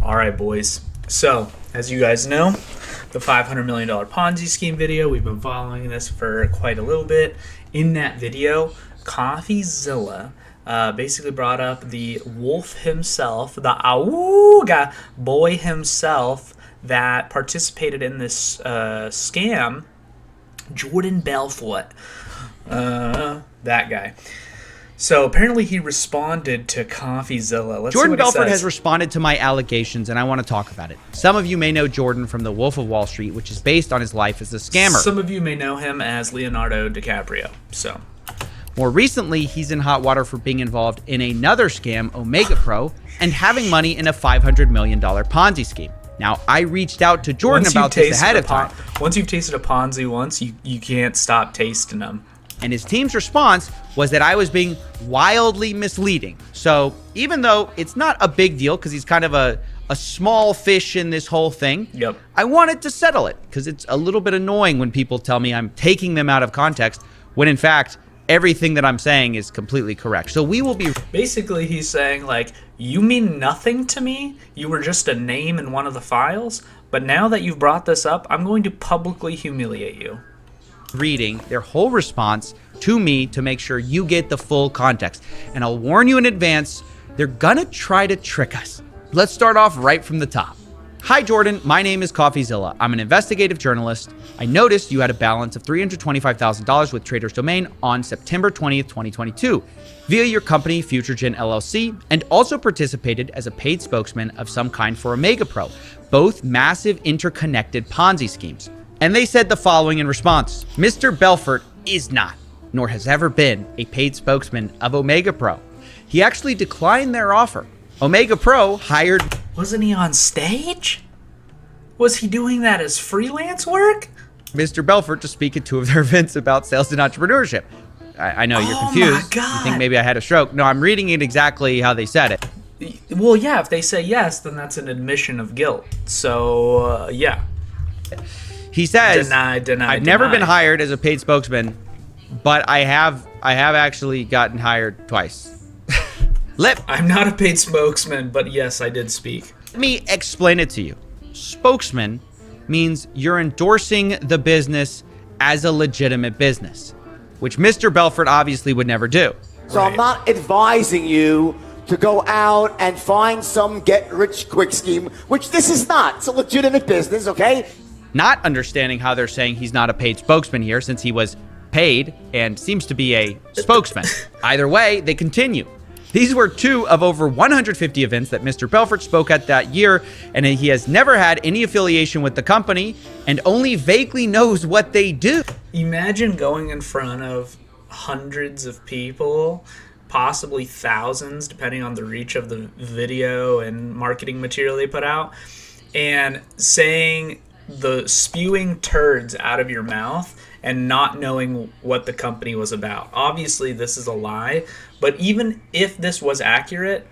All right, boys. So, as you guys know, the $500 million Ponzi scheme video, we've been following this for quite a little bit. In that video, Coffeezilla basically brought up the wolf himself, the Awooga boy himself that participated in this scam, Jordan Belfort. That guy. So apparently he responded to Coffeezilla. Jordan Belfort has responded to my allegations, and I want to talk about it. Some of you may know Jordan from The Wolf of Wall Street, which is based on his life as a scammer. Some of you may know him as Leonardo DiCaprio. So, more recently, he's in hot water for being involved in another scam, Omega Pro, and having money in a $500 million Ponzi scheme. Now, I reached out to Jordan about this ahead of time. Once you've tasted a Ponzi once, you can't stop tasting them. And his team's response was that I was being wildly misleading. So even though it's not a big deal because he's kind of a small fish in this whole thing, Yep. I wanted to settle it because it's a little bit annoying when people tell me I'm taking them out of context when in fact everything that I'm saying is completely correct. So we will be... Basically, he's saying, like, you mean nothing to me? You were just a name in one of the files? But now that you've brought this up, I'm going to publicly humiliate you. Reading their whole response to me to make sure you get the full context. And I'll warn you in advance, they're gonna try to trick us. Let's start off right from the top. Hi Jordan, my name is Coffeezilla. I'm an investigative journalist. I noticed you had a balance of $325,000 with Traders Domain on September 20th, 2022 via your company FutureGen LLC, and also participated as a paid spokesman of some kind for Omega Pro, both massive interconnected Ponzi schemes. And they said the following in response: Mr. Belfort is not, nor has ever been, a paid spokesman of Omega Pro. He actually declined their offer. Omega Pro hired... Wasn't he on stage? Was he doing that as freelance work? Mr. Belfort to speak at two of their events about sales and entrepreneurship. I know you're confused. My God. You think maybe I had a stroke. No, I'm reading it exactly how they said it. Well, yeah, if they say yes, then that's an admission of guilt. So, yeah. He says, Deny. I've never been hired as a paid spokesman, but I have actually gotten hired twice. I'm not a paid spokesman, but yes, I did speak. Let me explain it to you. Spokesman means you're endorsing the business as a legitimate business, which Mr. Belfort obviously would never do. So I'm not advising you to go out and find some get-rich-quick scheme, which this is not. It's a legitimate business, okay? Not understanding how they're saying he's not a paid spokesman here since he was paid and seems to be a spokesman. Either way, they continue. These were two of over 150 events that Mr. Belfort spoke at that year, and he has never had any affiliation with the company and only vaguely knows what they do. Imagine going in front of hundreds of people, possibly thousands, depending on the reach of the video and marketing material they put out, and spewing turds out of your mouth and not knowing what the company was about. Obviously, this is a lie, but even if this was accurate,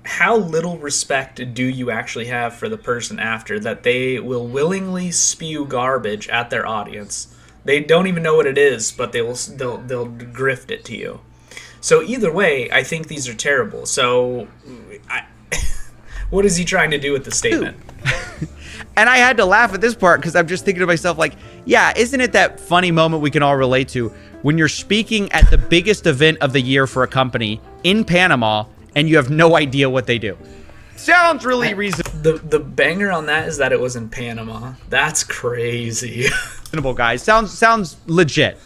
how little respect do you actually have for the person after that they will willingly spew garbage at their audience? They don't even know what it is, but they'll grift it to you. So either way, I think these are terrible. So what is he trying to do with the statement? And I had to laugh at this part because I'm just thinking to myself, like, yeah, isn't it that funny moment we can all relate to when you're speaking at the biggest event of the year for a company in Panama and you have no idea what they do? Sounds really reasonable. The banger on that is that it was in Panama. That's crazy. Reasonable, guys. Sounds legit.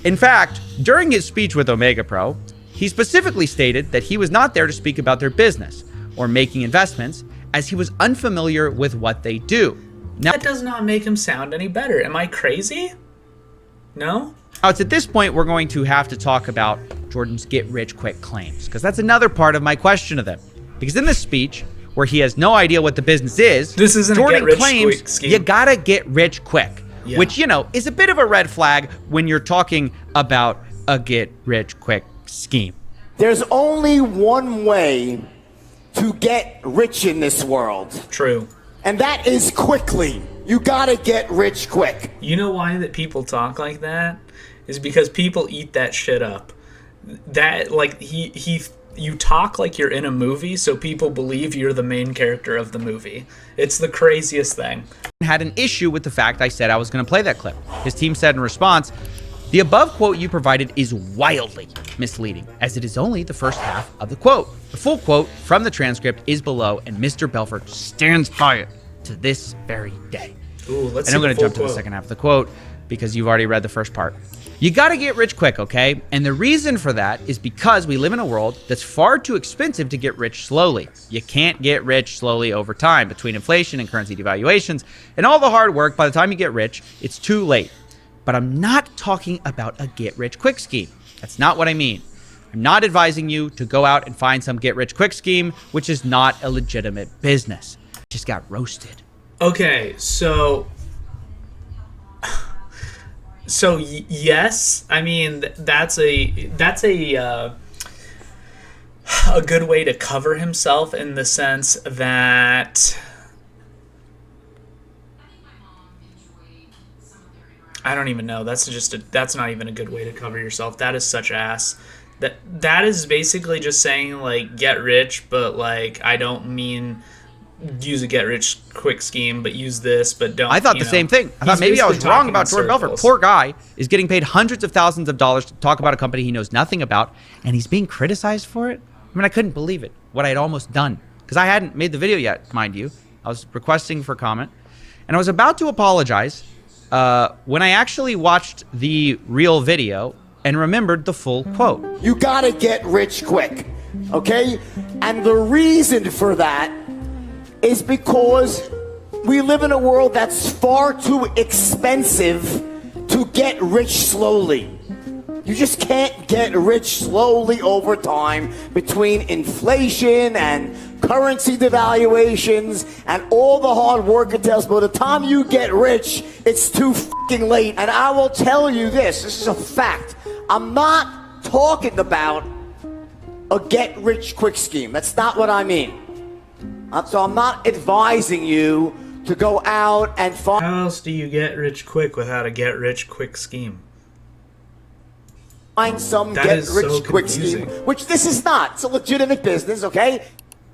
In fact, during his speech with Omega Pro, he specifically stated that he was not there to speak about their business or making investments, as he was unfamiliar with what they do. Now, that does not make him sound any better. Am I crazy? No? Now, it's at this point we're going to have to talk about Jordan's get-rich-quick claims, because that's another part of my question to them. Because in this speech, where he has no idea what the business is, this isn't Jordan a get-rich-quick claims scheme. You gotta get rich quick, yeah. Which, you know, is a bit of a red flag when you're talking about a get-rich-quick scheme. There's only one way to get rich in this world. True. And that is quickly. You gotta get rich quick. You know why that people talk like that? Is because people eat that shit up. That, like, he you talk like you're in a movie, so people believe you're the main character of the movie. It's the craziest thing. Had an issue with the fact I said I was going to play that clip. His team said in response, "The above quote you provided is wildly misleading, as it is only the first half of the quote. The full quote from the transcript is below, and Mr. Belfort stands by it to this very day." Ooh, let's And I'm see going to jump to the second half of the quote because you've already read the first part. "You got to get rich quick, okay? And the reason for that is because we live in a world that's far too expensive to get rich slowly. You can't get rich slowly over time. Between inflation and currency devaluations and all the hard work, by the time you get rich, it's too late. But I'm not talking about a get-rich-quick scheme. That's not what I mean. I'm not advising you to go out and find some get-rich-quick scheme, which is not a legitimate business." Just got roasted. Okay, so yes, I mean that's a good way to cover himself, in the sense that I don't even know. That's not even a good way to cover yourself. That is such ass. That is basically just saying, like, get rich, but like I don't mean use a get rich quick scheme, but use this, but don't. I thought the same thing. I thought maybe I was wrong about Jordan Belfort. Poor guy is getting paid hundreds of thousands of dollars to talk about a company he knows nothing about, and he's being criticized for it. I mean, I couldn't believe it, what I had almost done, because I hadn't made the video yet, mind you. I was requesting for comment, and I was about to apologize when I actually watched the real video and remembered the full quote. You gotta get rich quick, okay? And the reason for that is because we live in a world that's far too expensive to get rich slowly. You just can't get rich slowly over time between inflation and currency devaluations and all the hard work it takes. By the time you get rich, it's too fucking late. And I will tell you this is a fact. I'm not talking about a get-rich-quick scheme. That's not what I mean. So I'm not advising you to go out and find... How else do you get rich quick without a get-rich-quick scheme? Find some get-rich-quick scheme, which this is not. It's a legitimate business, okay?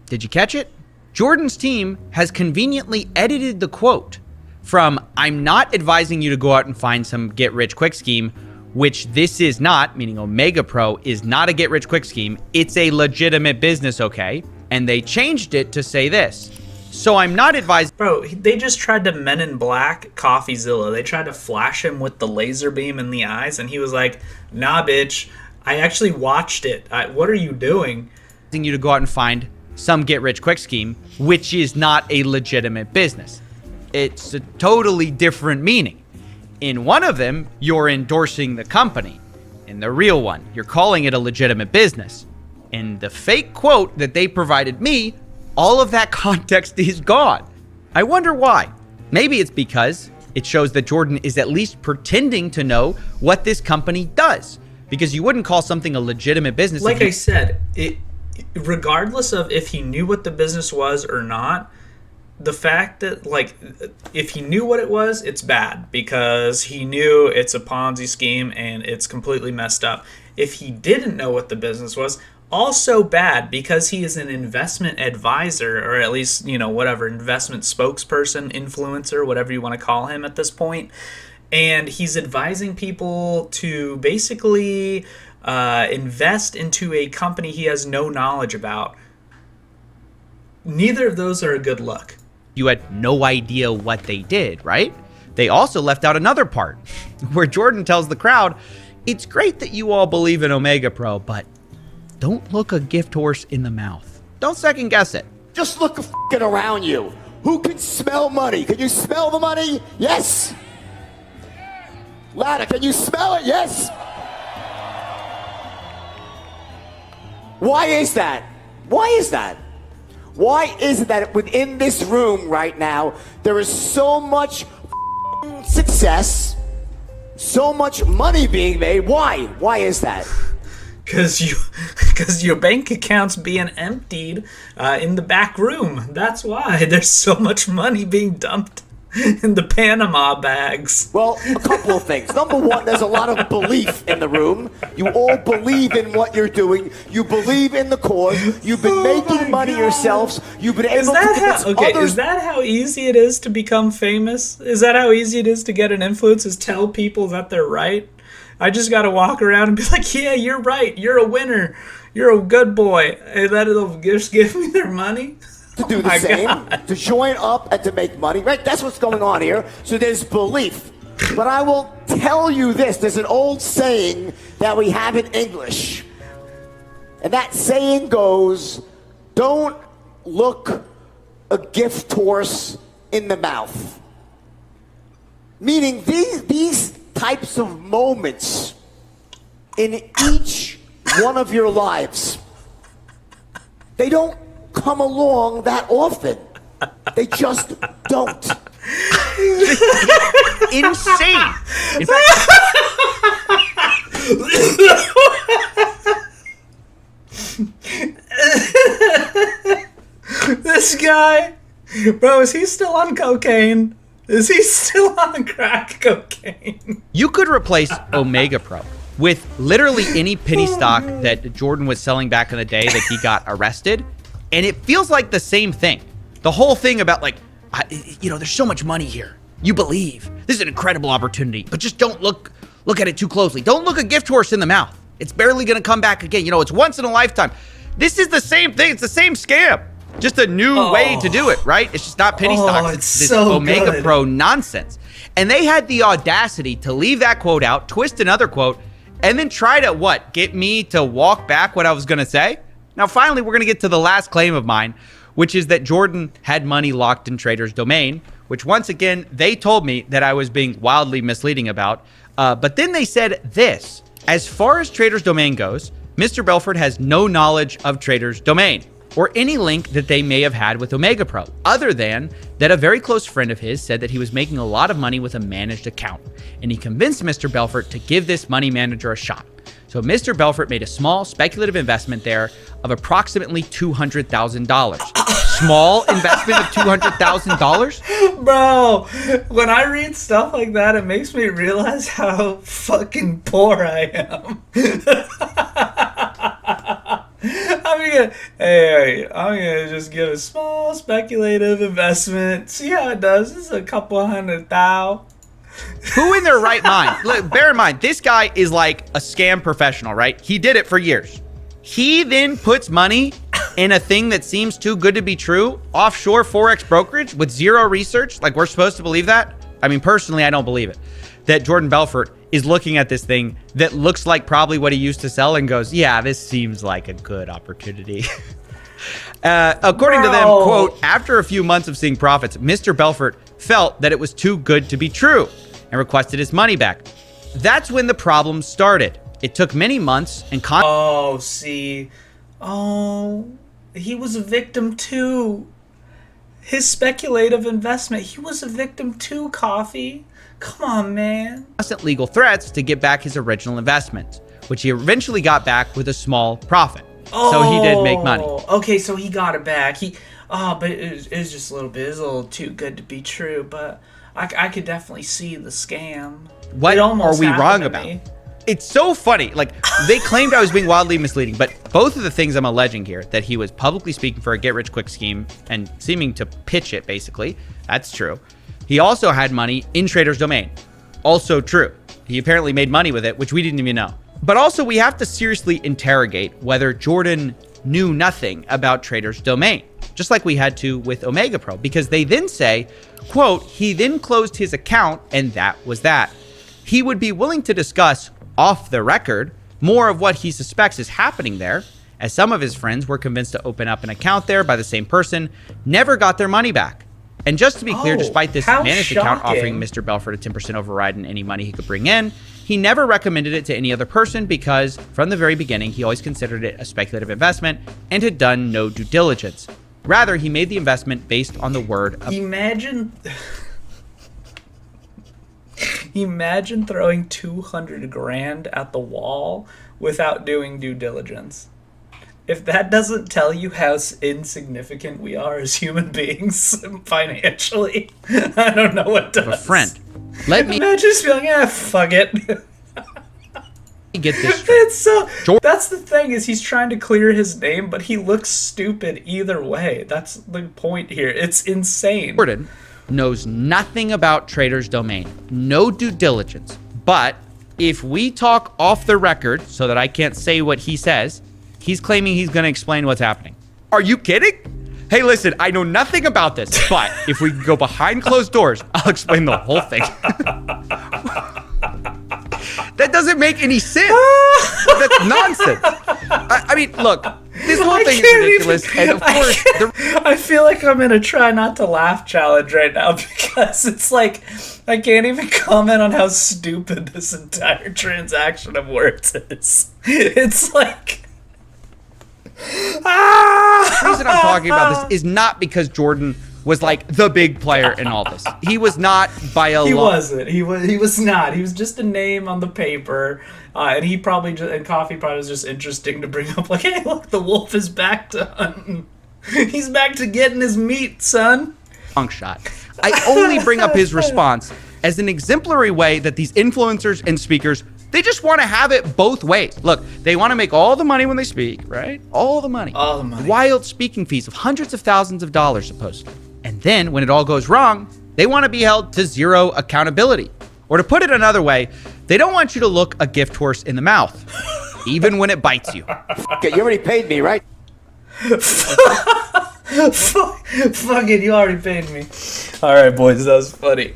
Did you catch it? Jordan's team has conveniently edited the quote from "I'm not advising you to go out and find some get-rich-quick scheme," which this is not, meaning Omega Pro is not a get-rich-quick scheme. It's a legitimate business, okay? And they changed it to say this. "So I'm not advising..." Bro, they just tried to Men in Black Coffeezilla. They tried to flash him with the laser beam in the eyes, and he was like, "Nah, bitch. I actually watched it. What are you doing?" You to go out and find some get-rich-quick scheme, which is not a legitimate business. It's a totally different meaning. In one of them, you're endorsing the company. In the real one, you're calling it a legitimate business. In the fake quote that they provided me, all of that context is gone. I wonder why. Maybe it's because it shows that Jordan is at least pretending to know what this company does, because you wouldn't call something a legitimate business. Like I said, regardless of if he knew what the business was or not, the fact that, like, if he knew what it was, it's bad, because he knew it's a Ponzi scheme and it's completely messed up. If he didn't know what the business was, also bad, because he is an investment advisor, or at least, you know, whatever, investment spokesperson, influencer, whatever you want to call him at this point. And he's advising people to basically invest into a company he has no knowledge about. Neither of those are a good look. You had no idea what they did, right? They also left out another part where Jordan tells the crowd, "It's great that you all believe in Omega Pro, but don't look a gift horse in the mouth. Don't second guess it." Just look f***ing around you. Who can smell money? Can you smell the money? Yes. Ladder, can you smell it? Yes. Why is that? Why is that? Why is it that within this room right now, there is so much success, so much money being made? Why? Why is that? Because your bank account's being emptied in the back room. That's why there's so much money being dumped in the Panama bags. Well, a couple of things. Number one, there's a lot of belief in the room. You all believe in what you're doing. You believe in the cause. You've been making money yourselves. You've been able to convince others. Is that how easy it is to become famous? Is that how easy it is to get an influence? Is tell people that they're right? I just got to walk around and be like, yeah, you're right. You're a winner. You're a good boy. And then they'll just give me their money. To do the same, to join up and to make money, right? That's what's going on here. So there's belief. But I will tell you this. There's an old saying that we have in English. And that saying goes, don't look a gift horse in the mouth. Meaning these types of moments in each one of your lives, they don't come along that often. They just don't. Insane. In fact, this guy, bro, is he still on cocaine? Is he still on crack cocaine? you could replace Omega Pro with literally any penny stock that Jordan was selling back in the day that he got arrested. And it feels like the same thing. The whole thing about like, there's so much money here. You believe. This is an incredible opportunity, but just don't look at it too closely. Don't look a gift horse in the mouth. It's barely going to come back again. It's once in a lifetime. This is the same thing. It's the same scam. Just a new way to do it, right? It's just not penny stocks. It's this so Omega good. Pro nonsense. And they had the audacity to leave that quote out, twist another quote, and then try to, get me to walk back what I was going to say? Now, finally, we're going to get to the last claim of mine, which is that Jordan had money locked in Trader's Domain, which once again, they told me that I was being wildly misleading about. But then they said this: as far as Trader's Domain goes, Mr. Belfort has no knowledge of Trader's Domain or any link that they may have had with Omega Pro, other than that a very close friend of his said that he was making a lot of money with a managed account, and he convinced Mr. Belfort to give this money manager a shot. So Mr. Belfort made a small speculative investment there of approximately $200,000. Small investment of $200,000? Bro, when I read stuff like that, it makes me realize how fucking poor I am. I'm gonna just give a small speculative investment, see how it does. This is a couple $100,000. Who in their right mind? Look, bear in mind, this guy is like a scam professional, right? He did it for years. He then puts money in a thing that seems too good to be true, offshore Forex brokerage with zero research. Like, we're supposed to believe that? I mean, personally, I don't believe it. That Jordan Belfort is looking at this thing that looks like probably what he used to sell and goes, yeah, this seems like a good opportunity. According to them, quote, after a few months of seeing profits, Mr. Belfort felt that it was too good to be true and requested his money back. That's when the problem started. It took many months and he was a victim too. His speculative investment, he was a victim too, Coffee. Come on, man. constant legal threats to get back his original investment, which he eventually got back with a small profit. So he did make money. Okay, so he got it back. But it was just a little bit. It was a little too good to be true. But I could definitely see the scam. What are we wrong about? It's so funny. Like, they claimed I was being wildly misleading, but both of the things I'm alleging here, that he was publicly speaking for a get-rich-quick scheme and seeming to pitch it, basically, that's true. He also had money in Trader's Domain. Also true. He apparently made money with it, which we didn't even know. But also, we have to seriously interrogate whether Jordan knew nothing about Trader's Domain, just like we had to with Omega Pro, because they then say, quote, he then closed his account and that was that. He would be willing to discuss off the record more of what he suspects is happening there, as some of his friends were convinced to open up an account there by the same person, never got their money back. And just to be clear, despite this managed account offering Mr. Belfort a 10% override in any money he could bring in, he never recommended it to any other person because from the very beginning, he always considered it a speculative investment and had done no due diligence. Rather, he made the investment based on the word of... Imagine throwing 200 grand at the wall without doing due diligence. if that doesn't tell you how insignificant we are as human beings financially, I don't know what does. A friend. Let me Imagine just being like, fuck it. get this straight. It's so. That's the thing, is he's trying to clear his name, but he looks stupid either way. That's the point here. It's insane. Jordan knows nothing about Trader's Domain, no due diligence. But if we talk off the record so that I can't say what he says, he's claiming he's going to explain what's happening. Are you kidding? Hey, listen, I know nothing about this, but if we go behind closed doors, I'll explain the whole thing. That doesn't make any sense. That's nonsense. I mean, look, this whole thing is ridiculous. And of course, I feel like I'm in a try not to laugh challenge right now, because it's like I can't even comment on how stupid this entire transaction of words is. It's like. The reason I'm talking about this is not because Jordan was like the big player in all this. He was not by a lot. He wasn't. He was not. He was just a name on the paper, and he probably Coffee probably was just interesting to bring up. Like, hey, look, the wolf is back to hunting. He's back to getting his meat, son. Long shot. I only bring up his response as an exemplary way that these influencers and speakers, they just want to have it both ways. Look, they want to make all the money when they speak, right? All the money. All the money. Wild speaking fees of hundreds of thousands of dollars, supposedly. And then when it all goes wrong, they want to be held to zero accountability. Or to put it another way, they don't want you to look a gift horse in the mouth, even when it bites you. Okay, you already paid me, right? Fuck it, you already paid me. All right, boys, that was funny.